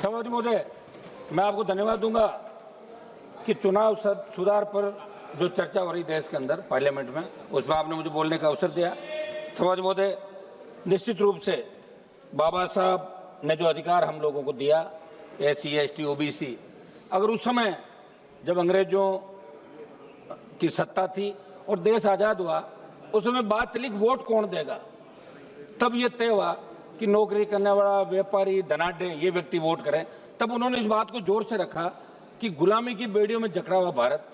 सभापति महोदय, मैं आपको धन्यवाद दूंगा कि चुनाव सुधार पर जो चर्चा हो रही देश के अंदर पार्लियामेंट में, उसमें आपने मुझे बोलने का अवसर दिया। सभापति महोदय, निश्चित रूप से बाबा साहब ने जो अधिकार हम लोगों को दिया, SC, ST, OBC, अगर उस समय जब अंग्रेजों की सत्ता थी और देश आज़ाद हुआ, उस समय बात चली वोट कौन देगा, तब ये तय हुआ कि नौकरी करने वाला, व्यापारी, धनाढ्य ये व्यक्ति वोट करें। तब उन्होंने इस बात को जोर से रखा कि गुलामी की बेड़ियों में जकड़ा हुआ भारत,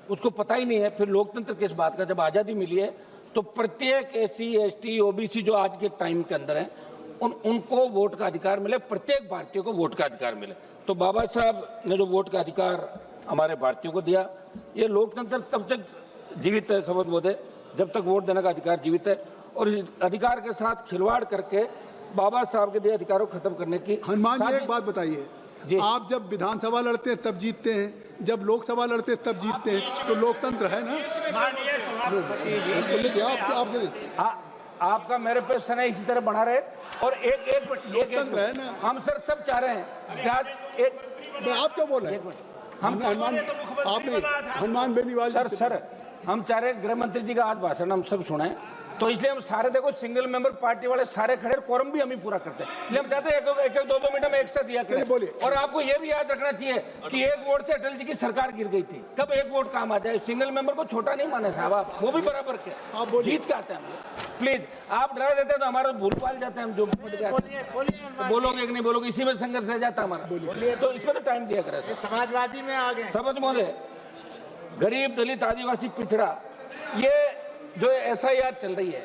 उसको पता ही नहीं है फिर लोकतंत्र किस बात का। जब आज़ादी मिली है तो प्रत्येक SC, ST, OBC जो आज के टाइम के अंदर है, उनको वोट का अधिकार मिले, प्रत्येक भारतीय को वोट का अधिकार मिले। तो बाबा साहब ने जो वोट का अधिकार हमारे भारतीयों को दिया, ये लोकतंत्र तब तक जीवित है सभापति महोदय जब तक वोट देने का अधिकार जीवित है। और इस अधिकार के साथ खिलवाड़ करके बाबा साहब के दिए अधिकारों को खत्म करने की। हनुमान जी, एक बात बताइए, आप जब विधानसभा लड़ते हैं तब जीतते हैं, जब लोकसभा लड़ते हैं तब जीतते हैं, तो लोकतंत्र है ना। आपका मेरे पे स्नेह इसी तरह बना रहे और एक लोकतंत्र है ना। हम सर सब चाह रहे हैं क्या आप क्या बोल रहे हैं? हम हनुमान बेनीवाल सर हम चाह रहे हैं गृह मंत्री जी का आज भाषण हम सब सुने, तो इसलिए हम सारे देखो सिंगल मेंबर पार्टी वाले सारे खड़े, कोरम भी हम ही पूरा करते हैं। इसलिए हम चाहते हैं एक 2 मिनट में एक साथ दिया करें। और आपको ये भी याद रखना चाहिए कि एक वोट से अटल जी की सरकार गिर गई थी। कब एक वोट काम आ जाए, सिंगल मेंबर को छोटा नहीं माने साहब, आप वो भी बराबर के आप जीत के आते हैं। प्लीज आप डरा देते हैं तो हमारा भूल पाल जाते हैं, हम जो बोलोगे कि नहीं बोलोगे, इसी में संघर्ष रह जाता हमारा। तो इसमें तो टाइम दिया करें। समाजवादी में आगे सभापति महोदय, गरीब, दलित, आदिवासी, पिछड़ा, ये जो SIR चल रही है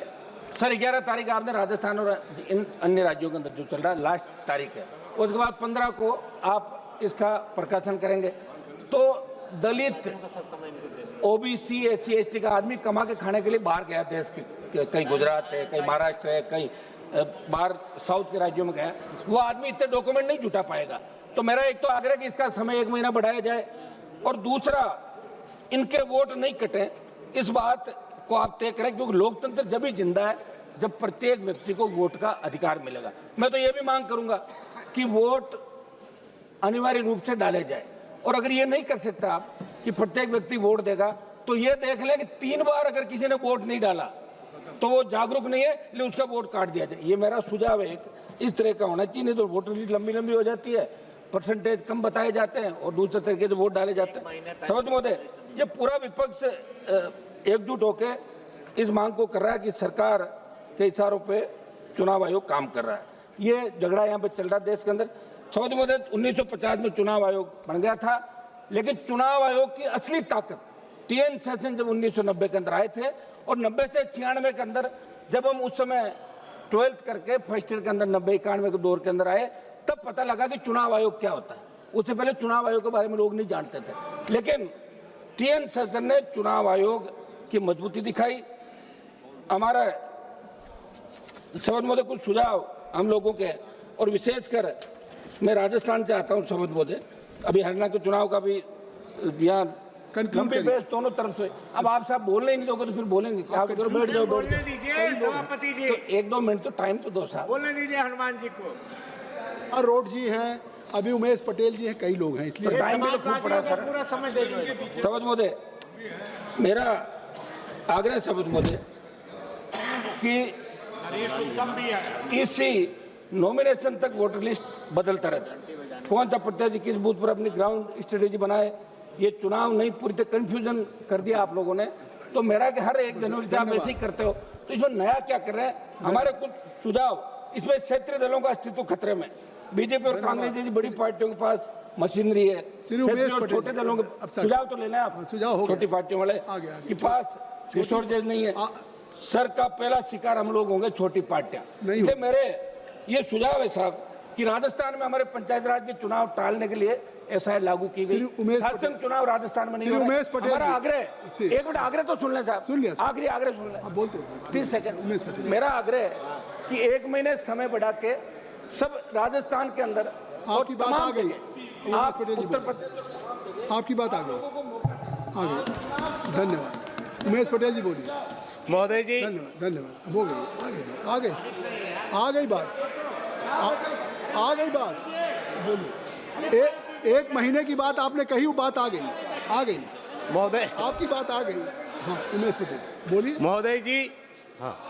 सर, 11 तारीख आपने राजस्थान और इन अन्य राज्यों के अंदर जो चल रहा है लास्ट तारीख है, उसके बाद 15 को आप इसका प्रकाशन करेंगे। तो दलित, OBC, SC, ST का आदमी कमा के खाने के लिए बाहर गया देश के, कहीं गुजरात है, कहीं महाराष्ट्र है, कहीं बाहर साउथ के राज्यों में गया, वो आदमी इतने डॉक्यूमेंट नहीं जुटा पाएगा। तो मेरा एक तो आग्रह कि इसका समय 1 महीना बढ़ाया जाए, और दूसरा इनके वोट नहीं कटे, इस बात को आप तय करें, क्योंकि लोकतंत्र जब ही जिंदा है जब प्रत्येक व्यक्ति को वोट का अधिकार मिलेगा। मैं तो ये भी मांग करूंगा कि वोट अनिवार्य रूप से डाले जाए, और अगर ये नहीं कर सकता आप कि प्रत्येक व्यक्ति वोट देगा, तो ये देख लें कि 3 बार अगर किसी ने वोट नहीं डाला तो वो जागरूक नहीं है, इसलिए उसका वोट काट दिया जाए। ये मेरा सुझाव है, इस तरह का होना चाहिए। नहीं तो वोटर लिस्ट लंबी हो जाती है, परसेंटेज कम बताए जाते हैं और दूसरे तरीके से वोट डाले जाते हैं। सभापति महोदय, ये पूरा विपक्ष एकजुट होकर इस मांग को कर रहा है कि सरकार के इशारों पे चुनाव आयोग काम कर रहा है। ये झगड़ा यहाँ पे चल रहा है देश के अंदर। सभापति महोदय, 1950 में चुनाव आयोग बन गया था, लेकिन चुनाव आयोग की असली ताकत TN सेशन जब 1990 के अंदर आए थे, और 90 से 96 के अंदर जब हम उस समय 12th करके फर्स्ट ईयर के अंदर 90-91 के दौर के अंदर आए, तब पता लगा कि चुनाव आयोग क्या होता है। उससे पहले चुनाव आयोग के बारे में लोग नहीं जानते थे, लेकिन TN सेशन ने चुनाव आयोग की मजबूती दिखाई। हमारा सभापति महोदय कुछ सुझाव हम लोगों के, और विशेषकर मैं राजस्थान से आता हूँ सभापति महोदय, अभी हरियाणा के चुनाव का भी यहाँ लंबी बहस दोनों तरफ से। अब आप साहब बोलने ही नहीं दोगे तो फिर बोलेंगे क्या? आप बैठ जाओ, बोलने दीजिए सभापति जी, तो 1-2 मिनट तो टाइम तो दो साहब, बोलने दीजिए हनुमान जी को। और रोड जी हैं, अभी उमेश पटेल जी हैं, कई लोग हैं, इसलिए टाइम भी तो खूब पड़ा सर। पूरा समय दे दो सभापति महोदय, मेरा आग्रह सभापति महोदय कि इसी नॉमिनेशन तक वोटर लिस्ट बदलता रहता है, कौन सा प्रत्याशी किस बूथ पर अपनी ग्राउंड स्ट्रेटेजी बनाए। ये चुनाव नहीं पूरी तरह कंफ्यूजन कर दिया आप लोगों ने। तो मेरा कि हर 1 जनवरी से आप ऐसे ही करते हो, तो इसमें नया क्या कर रहे हैं? हमारे कुछ सुझाव, इसमें क्षेत्रीय दलों का अस्तित्व खतरे में। BJP और कांग्रेस जैसी बड़ी पार्टियों के पास मशीनरी है, छोटे दलों के सुझाव तो लेना है आप, छोटी पार्टियों वाले के पास रिसोर्सेज नहीं है। सर का पहला शिकार हम लोग होंगे, छोटी पार्टियां। इसलिए मेरे ये सुझाव है साहब कि राजस्थान में हमारे पंचायत राज के चुनाव टालने के लिए SIR लागू की गई। शासन चुनाव राजस्थान में नहीं हो रहा। हमारा आग्रह, 1 मिनट आग्रह तो सुन लें साहब, आखिरी आग्रह सुन लें, 30 सेकंड। मेरा आग्रह है कि 1 महीने समय बढ़ा के सब राजस्थान के अंदर और तमाम जगह आप उत्तर प्रदेश, आपकी बात आ गई। धन्यवाद। उमेश पटेल जी बोलिए। महोदय जी, धन्यवाद। हो गई, आ गई बात, बोलिए। एक महीने की बात आपने कही, वो बात आ गई महोदय आपकी बात आ गई। हाँ, उमेश पटेल बोलिए। महोदय जी, हाँ